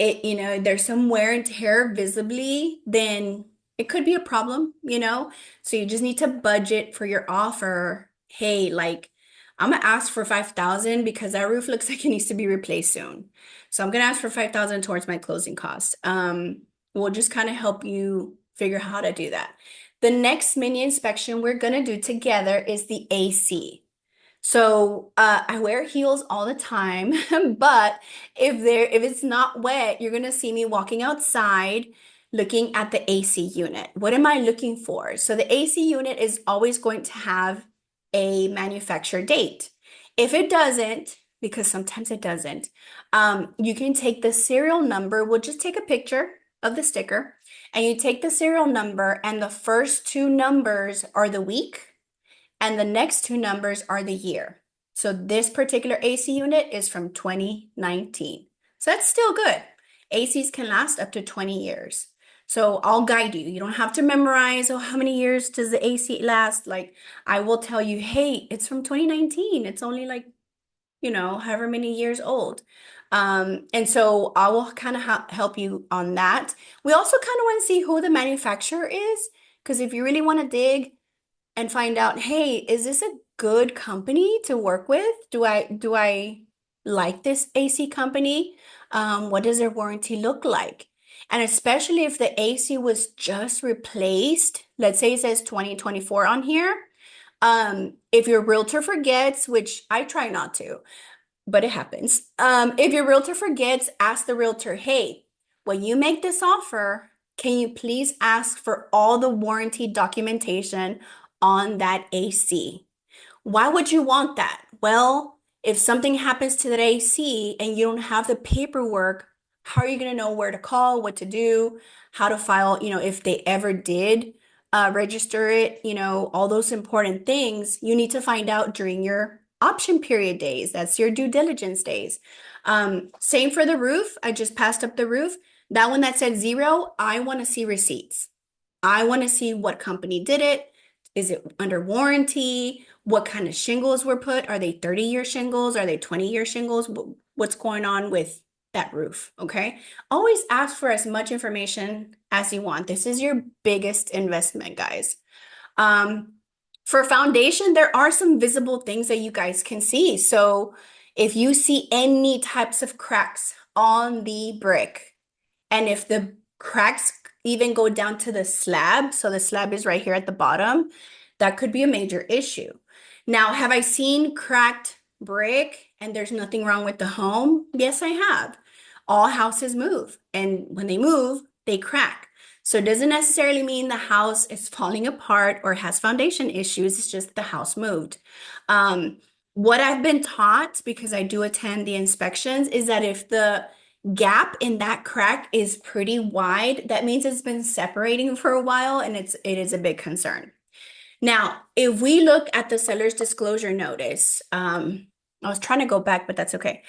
there's some wear and tear visibly, then it could be a problem. So you just need to budget for your offer. Hey, like, I'm gonna ask for 5,000 because that roof looks like it needs to be replaced soon. So I'm gonna ask for 5,000 towards my closing costs. We'll just kind of help you figure out how to do that. The next mini inspection we're gonna do together is the AC. So I wear heels all the time, but if it's not wet, you're gonna see me walking outside looking at the AC unit. What am I looking for? So the AC unit is always going to have a manufacturer date. If it doesn't, because sometimes it doesn't, you can take the serial number. We'll just take a picture of the sticker, and you take the serial number, and the first two numbers are the week, and the next two numbers are the year. So this particular AC unit is from 2019. So that's still good. ACs can last up to 20 years. So I'll guide you. You don't have to memorize, oh, how many years does the AC last? Like, I will tell you, hey, it's from 2019. It's only like, however many years old. And so I will kind of help you on that. We also kind of want to see who the manufacturer is, because if you really want to dig and find out, hey, is this a good company to work with? Do I like this AC company? What does their warranty look like? And especially if the AC was just replaced, let's say it says 2024 on here. If your realtor forgets, which I try not to, but it happens. If your realtor forgets, ask the realtor, hey, when you make this offer, can you please ask for all the warranty documentation on that AC? Why would you want that? Well, if something happens to that AC and you don't have the paperwork, how are you going to know where to call, what to do, how to file, if they ever did register it, all those important things you need to find out during your option period days. That's your due diligence days. Same for the roof. I just passed up the roof. That one that said 0, I want to see receipts. I want to see what company did it. Is it under warranty? What kind of shingles were put? Are they 30-year shingles? Are they 20-year shingles? What's going on with that roof? Okay. Always ask for as much information as you want. This is your biggest investment, guys. Um, for foundation, there are some visible things that you guys can see. So if you see any types of cracks on the brick, and if the cracks even go down to the slab, so the slab is right here at the bottom, that could be a major issue. Now, have I seen cracked brick and there's nothing wrong with the home? Yes, I have. All houses move, and when they move, they crack. So it doesn't necessarily mean the house is falling apart or has foundation issues. It's just the house moved. Um, what I've been taught, because I do attend the inspections, is that if the gap in that crack is pretty wide, that means it's been separating for a while and it is a big concern. Now, if we look at the seller's disclosure notice, I was trying to go back, but that's okay.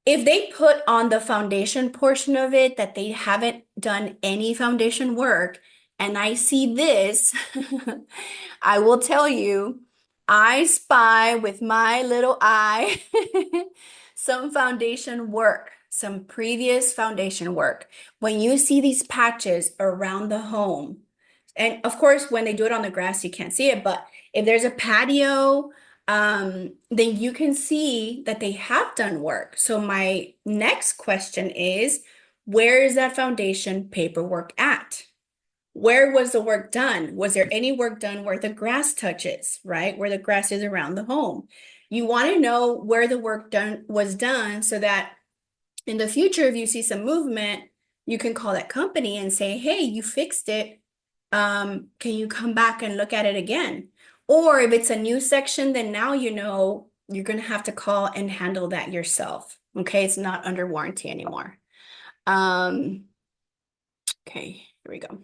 If they put on the foundation portion of it that they haven't done any foundation work, and I see this, I will tell you, I spy with my little eye some foundation work, some previous foundation work. When you see these patches around the home, and of course, when they do it on the grass, you can't see it, but if there's a patio, then you can see that they have done work. So my next question is, where is that foundation paperwork at? Where was the work done? Was there any work done where the grass touches, right? Where the grass is around the home. You want to know where the work done was done so that in the future, if you see some movement, you can call that company and say, hey, you fixed it. Can you come back and look at it again? Or if it's a new section, then now you know you're going to have to call and handle that yourself. Okay, it's not under warranty anymore. Okay, here we go.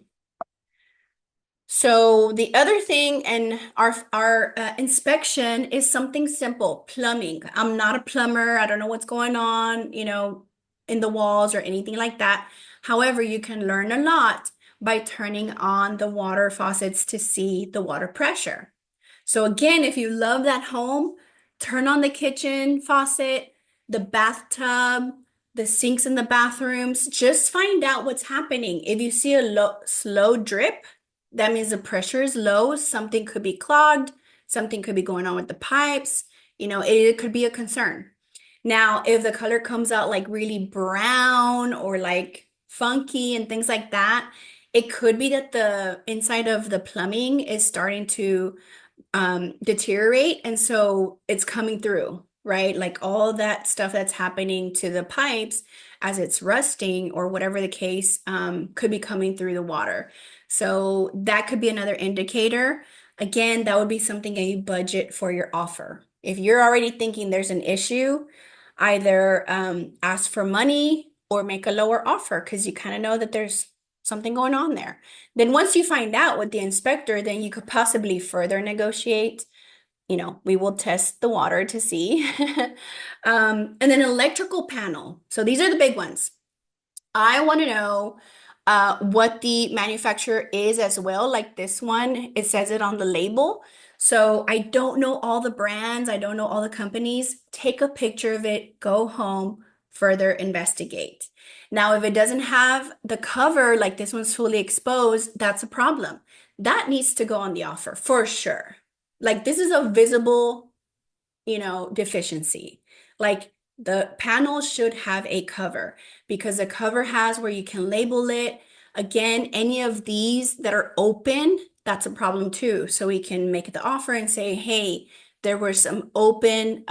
So the other thing and our inspection is something simple, plumbing. I'm not a plumber. I don't know what's going on, in the walls or anything like that. However, you can learn a lot by turning on the water faucets to see the water pressure. So again, if you love that home, turn on the kitchen faucet, the bathtub, the sinks in the bathrooms. Just find out what's happening. If you see a slow drip, that means the pressure is low. Something could be clogged. Something could be going on with the pipes. It could be a concern. Now, if the color comes out like really brown or like funky and things like that, it could be that the inside of the plumbing is starting to deteriorate. And so it's coming through, right? Like all that stuff that's happening to the pipes as it's rusting or whatever the case, could be coming through the water. So that could be another indicator. Again, that would be something that you budget for your offer. If you're already thinking there's an issue, either ask for money or make a lower offer because you kind of know that there's something going on there. Then once you find out with the inspector, then you could possibly further negotiate. We will test the water to see. And then electrical panel. So these are the big ones. I want to know what the manufacturer is as well. Like this one, it says it on the label. So I don't know all the brands. I don't know all the companies. Take a picture of it, go home, further investigate. Now, if it doesn't have the cover, like this one's fully exposed, that's a problem. That needs to go on the offer for sure. Like this is a visible, deficiency. Like the panel should have a cover because the cover has where you can label it. Again, any of these that are open, that's a problem too. So we can make the offer and say, hey, there were some open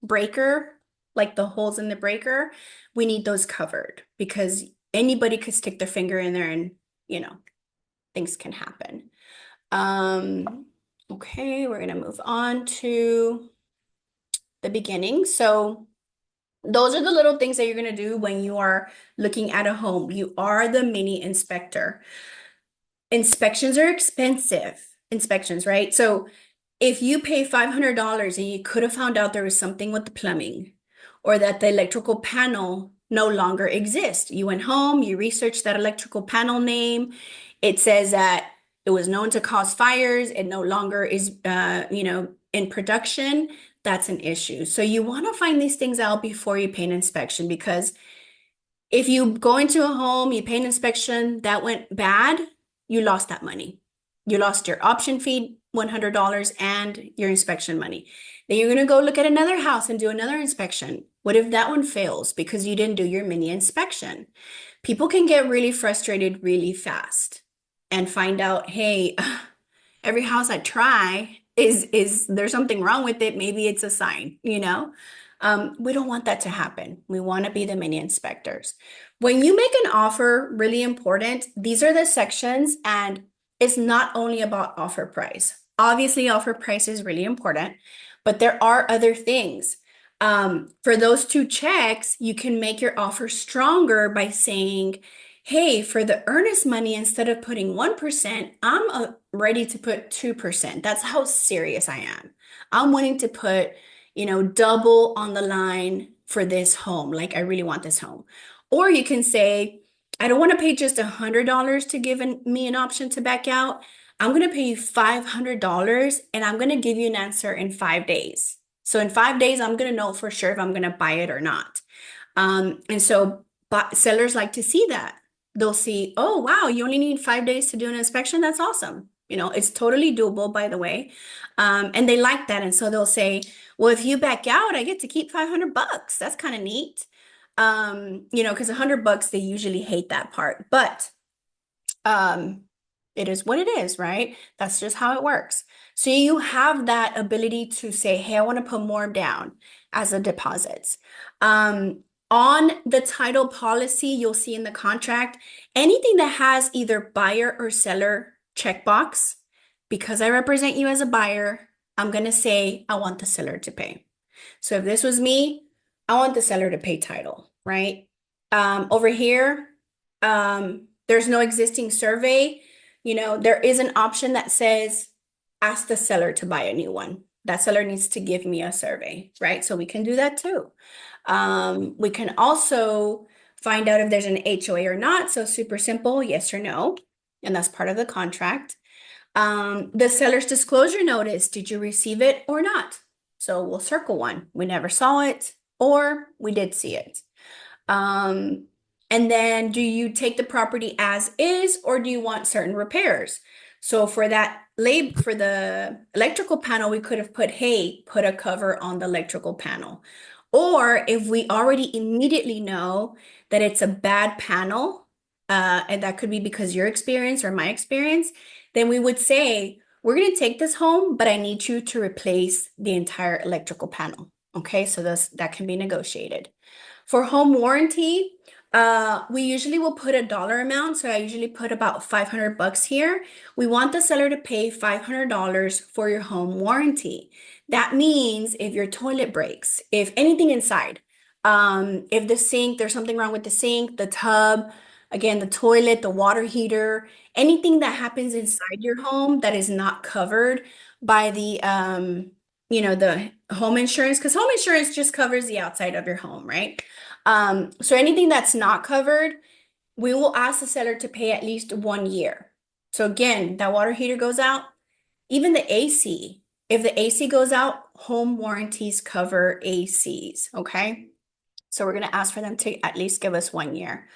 breaker, like the holes in the breaker. We need those covered because anybody could stick their finger in there and, things can happen. Okay, we're gonna move on to the beginning. So those are the little things that you're going to do when you are looking at a home. You are the mini inspector. Inspections are expensive. Inspections, right? So if you pay $500 and you could have found out there was something with the plumbing or that the electrical panel no longer exist. You went home, you researched that electrical panel name. It says that it was known to cause fires. It no longer is, in production. That's an issue. So you want to find these things out before you pay an inspection, because if you go into a home, you pay an inspection, that went bad, you lost that money. You lost your option fee, $100, and your inspection money. Then you're going to go look at another house and do another inspection. What if that one fails because you didn't do your mini inspection? People can get really frustrated really fast and find out, hey, every house I try is there's something wrong with it. Maybe it's a sign, you know? We don't want that to happen. We want to be the mini inspectors. When you make an offer, really important, these are the sections, and it's not only about offer price. Obviously, offer price is really important, but there are other things. For those two checks, you can make your offer stronger by saying, hey, for the earnest money, instead of putting 1%, I'm ready to put 2%. That's how serious I am. I'm willing to put, double on the line for this home. Like, I really want this home. Or you can say, I don't want to pay just $100 to give me an option to back out. I'm going to pay you $500, and I'm going to give you an answer in 5 days. So in 5 days, I'm going to know for sure if I'm going to buy it or not. And so sellers like to see that. They'll see, oh, wow, you only need 5 days to do an inspection. That's awesome. It's totally doable, by the way. And they like that. And so they'll say, well, if you back out, I get to keep $500. That's kind of neat. Because $100, they usually hate that part. But it is what it is, right? That's just how it works. So you have that ability to say, hey, I want to put more down as a deposit. On the title policy, you'll see in the contract, anything that has either buyer or seller checkbox, because I represent you as a buyer, I'm going to say, I want the seller to pay. So if this was me, I want the seller to pay title, right? Over here, there's no existing survey. There is an option that says, ask the seller to buy a new one. That seller needs to give me a survey, right? So we can do that too. We can also find out if there's an HOA or not. So super simple, yes or no. And that's part of the contract. The seller's disclosure notice, did you receive it or not? So we'll circle one. We never saw it, or we did see it. And then, do you take the property as is, or do you want certain repairs? So for the electrical panel, we could have put, hey, put a cover on the electrical panel. Or if we already immediately know that it's a bad panel, and that could be because your experience or my experience, then we would say, we're going to take this home, but I need you to replace the entire electrical panel. Okay, so that can be negotiated. For home warranty, we usually will put a dollar amount. So I usually put about $500 here. We want the seller to pay $500 for your home warranty. That means if your toilet breaks, if anything inside, if the sink, there's something wrong with the sink, the tub, again, the toilet, the water heater, anything that happens inside your home that is not covered by the home insurance, because home insurance just covers the outside of your home, right? So anything that's not covered, we will ask the seller to pay at least 1 year. So again, that water heater goes out, even the AC. If the AC goes out, home warranties cover ACs, okay? So we're going to ask for them to at least give us 1 year.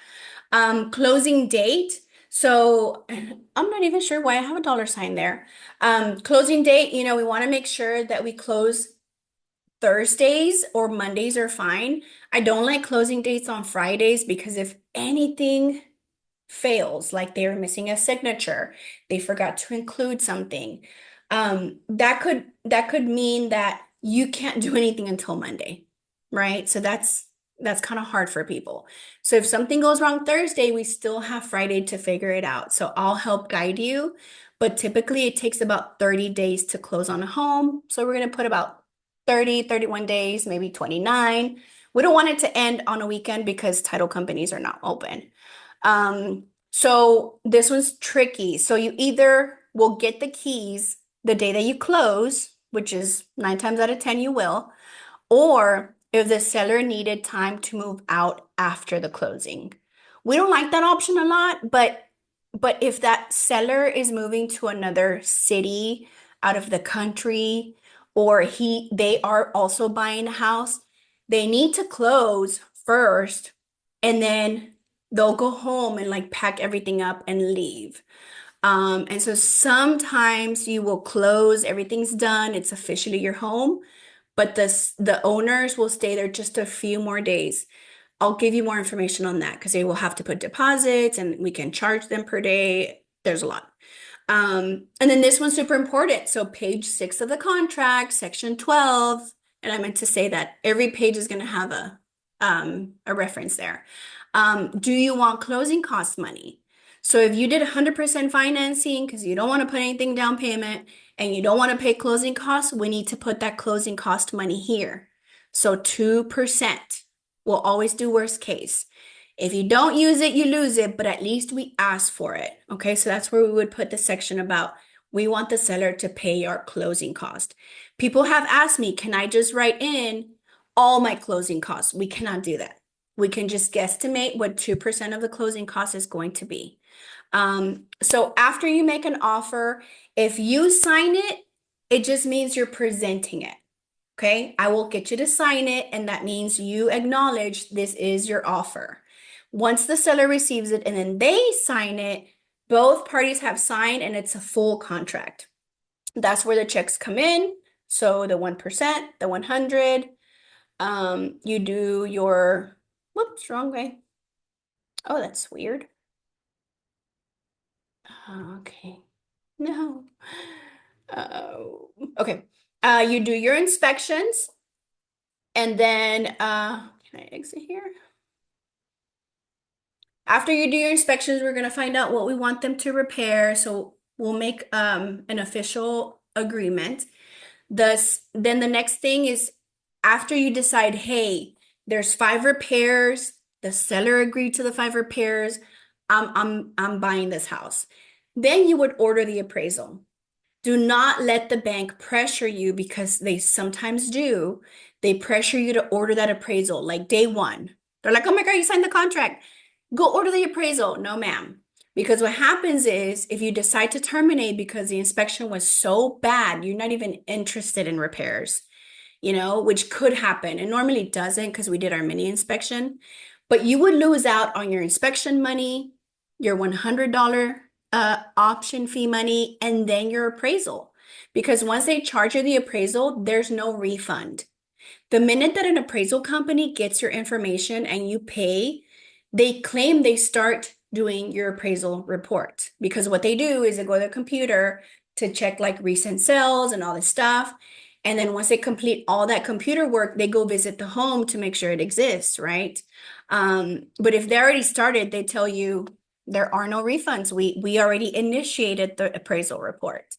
Closing date. So I'm not even sure why I have a dollar sign there. Closing date, we want to make sure that we close Thursdays or Mondays are fine. I don't like closing dates on Fridays, because if anything fails, like they were missing a signature, they forgot to include something, that could mean that you can't do anything until Monday, right? So that's kind of hard for people. So if something goes wrong Thursday, we still have Friday to figure it out. So I'll help guide you, but typically it takes about 30 days to close on a home. So we're going to put about 30, 31 days, maybe 29. We don't want it to end on a weekend because title companies are not open. So this one's tricky. So you either will get the keys the day that you close, which is 9 times out of 10 you will, or if the seller needed time to move out after the closing. We don't like that option a lot, but if that seller is moving to another city out of the country, or they are also buying a house, they need to close first, and then they'll go home and like pack everything up and leave. And so sometimes you will close, everything's done, it's officially your home, but the owners will stay there just a few more days. I'll give you more information on that because they will have to put deposits and we can charge them per day. There's a lot. And then this one's super important. So page 6 of the contract, section 12, and I meant to say that every page is going to have a reference there. Do you want closing cost money? So if you did 100% financing because you don't want to put anything down payment and you don't want to pay closing costs, we need to put that closing cost money here. So 2%. We'll always do worst case. If you don't use it, you lose it, but at least we ask for it. Okay, so that's where we would put the section about we want the seller to pay our closing cost. People have asked me, can I just write in all my closing costs? We cannot do that. We can just guesstimate what 2% of the closing cost is going to be. So after you make an offer, if you sign it, it just means you're presenting it. Okay, I will get you to sign it, and that means you acknowledge this is your offer. Once the seller receives it and then they sign it, both parties have signed and it's a full contract. That's where the checks come in. So the 1%, the 100, you do your, whoops, wrong way. Oh, that's weird. Okay, no. Okay, you do your inspections, and then, can I exit here? After you do your inspections, we're going to find out what we want them to repair. So we'll make an official agreement. Then the next thing is after you decide, hey, there's 5 repairs, the seller agreed to the 5 repairs, I'm buying this house. Then you would order the appraisal. Do not let the bank pressure you because they sometimes do. They pressure you to order that appraisal like day one. They're like, oh my God, you signed the contract. Go order the appraisal. No, ma'am. Because what happens is if you decide to terminate because the inspection was so bad, you're not even interested in repairs, which could happen. And normally it doesn't because we did our mini inspection. But you would lose out on your inspection money, your $100 option fee money, and then your appraisal. Because once they charge you the appraisal, there's no refund. The minute that an appraisal company gets your information and you pay, they claim they start doing your appraisal report. Because what they do is they go to the computer to check like recent sales and all this stuff. And then once they complete all that computer work, they go visit the home to make sure it exists, right? But if they already started, they tell you there are no refunds. We already initiated the appraisal report.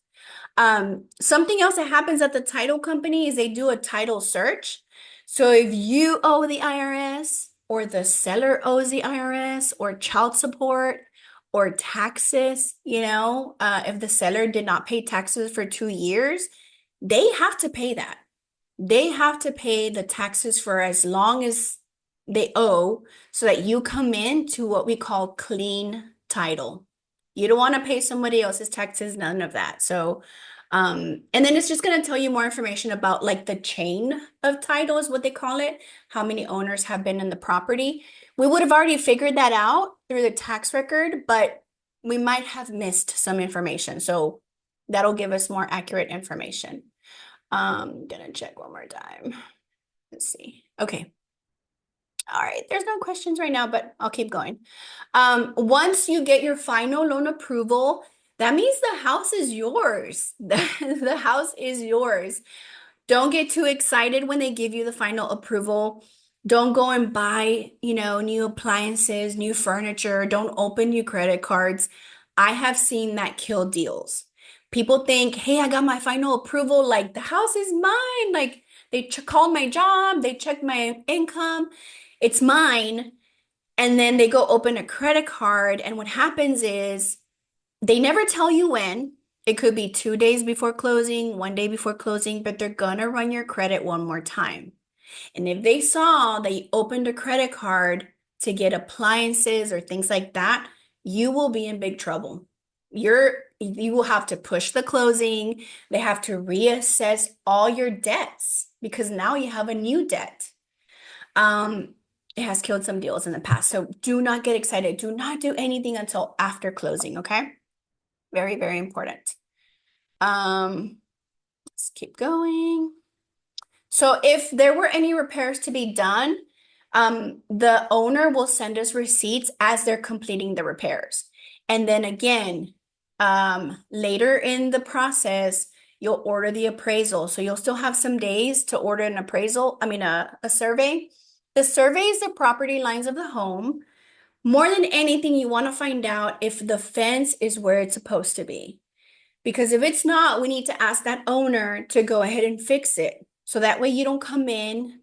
Something else that happens at the title company is they do a title search. So if you owe the IRS or the seller owes the IRS or child support or taxes, if the seller did not pay taxes for 2 years, they have to pay that. They have to pay the taxes for as long as they owe so that you come in to what we call clean title. You don't want to pay somebody else's taxes, none of that. So, and then it's just going to tell you more information about like the chain of title is what they call it, how many owners have been in the property. We would have already figured that out through the tax record, but we might have missed some information. So that'll give us more accurate information. I'm gonna check one more time. Let's see. Okay. All right, there's no questions right now, but I'll keep going. Once you get your final loan approval, that means the house is yours. The house is yours. Don't get too excited when they give you the final approval. Don't go and buy, new appliances, new furniture. Don't open new credit cards. I have seen that kill deals. People think, hey, I got my final approval. Like the house is mine. Like they called my job. They checked my income. It's mine. And then they go open a credit card. And what happens is they never tell you when. It could be 2 days before closing, 1 day before closing, but they're gonna run your credit one more time. And if they saw that you opened a credit card to get appliances or things like that, you will be in big trouble. You will have to push the closing. They have to reassess all your debts because now you have a new debt. Um, it has killed some deals in the past. So do not get excited. Do not do anything until after closing, okay? Very, very important. Let's keep going. So if there were any repairs to be done, the owner will send us receipts as they're completing the repairs. And then again, later in the process, you'll order the appraisal. So you'll still have some days to order an appraisal, I mean, a survey. The survey is the property lines of the home. More than anything, you want to find out if the fence is where it's supposed to be. Because if it's not, we need to ask that owner to go ahead and fix it. So that way you don't come in,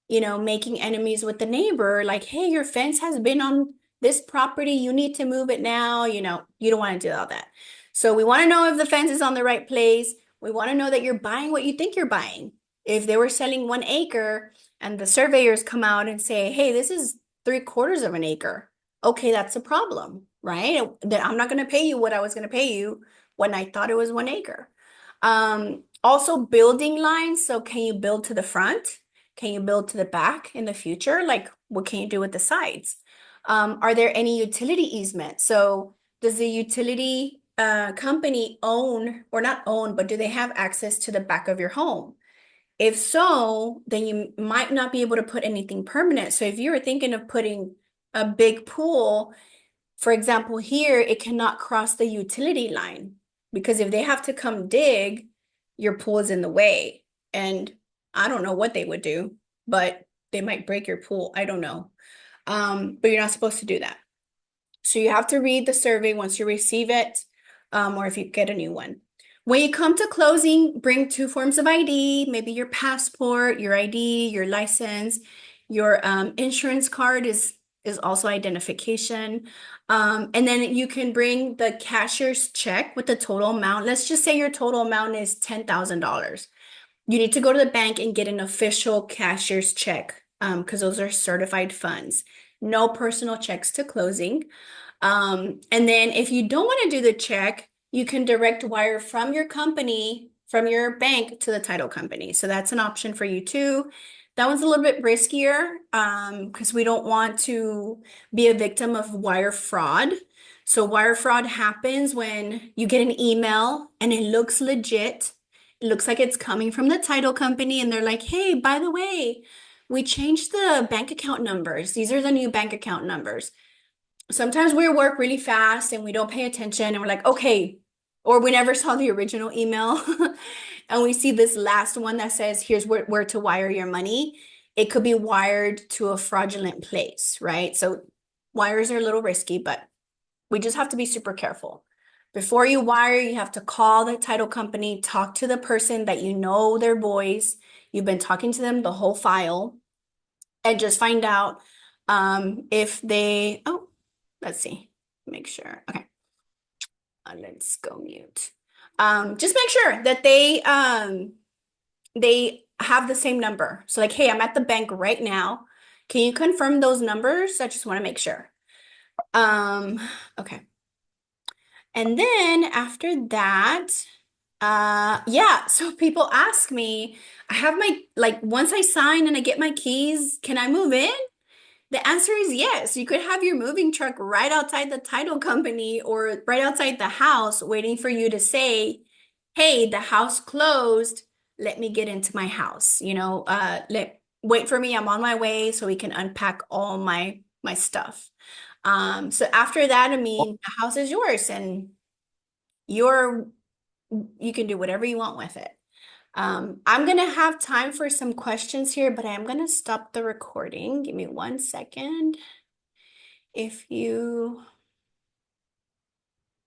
making enemies with the neighbor, like, hey, your fence has been on this property. You need to move it now. You don't want to do all that. So we want to know if the fence is on the right place. We want to know that you're buying what you think you're buying. If they were selling 1 acre and the surveyors come out and say, hey, this is 3/4 of an acre. Okay, that's a problem, right? Then I'm not going to pay you what I was going to pay you when I thought it was 1 acre. Also building lines. So can you build to the front? Can you build to the back in the future? Like, what can you do with the sides? Are there any utility easements? So does the utility company own, or not own, but do they have access to the back of your home? If so, then you might not be able to put anything permanent. So if you were thinking of putting a big pool, for example, here, it cannot cross the utility line because if they have to come dig, your pool is in the way. And I don't know what they would do, but they might break your pool. I don't know. But you're not supposed to do that. So you have to read the survey once you receive it, or if you get a new one. When you come to closing, bring 2 forms of ID, maybe your passport, your ID, your license, your insurance card is also identification. And then you can bring the cashier's check with the total amount. Let's just say your total amount is $10,000. You need to go to the bank and get an official cashier's check because those are certified funds. No personal checks to closing. And then if you don't want to do the check, you can direct wire from your company, from your bank to the title company. So that's an option for you too. That one's a little bit riskier because we don't want to be a victim of wire fraud. So wire fraud happens when you get an email and it looks legit. It looks like it's coming from the title company and they're like, hey, by the way, we changed the bank account numbers. These are the new bank account numbers. Sometimes we work really fast and we don't pay attention and we're like, okay, or we never saw the original email and we see this last one that says, here's where to wire your money. It could be wired to a fraudulent place, right? So wires are a little risky, but we just have to be super careful. Before you wire, you have to call the title company, talk to the person that you know their voice. You've been talking to them the whole file and just find out if they, oh, let's see, make sure. Okay. Let's go mute. Just make sure that they have the same number. So like, hey, I'm at the bank right now. Can you confirm those numbers? I just want to make sure. Okay. And then after that, yeah, so people ask me, I have my, like, once I sign and I get my keys, can I move in? The answer is yes. You could have your moving truck right outside the title company or right outside the house waiting for you to say, hey, the house closed. Let me get into my house. Wait for me. I'm on my way so we can unpack all my stuff. So after that, I mean, the house is yours and you're you can do whatever you want with it. I'm gonna have time for some questions here, but I'm gonna stop the recording. Give me 1 second. If you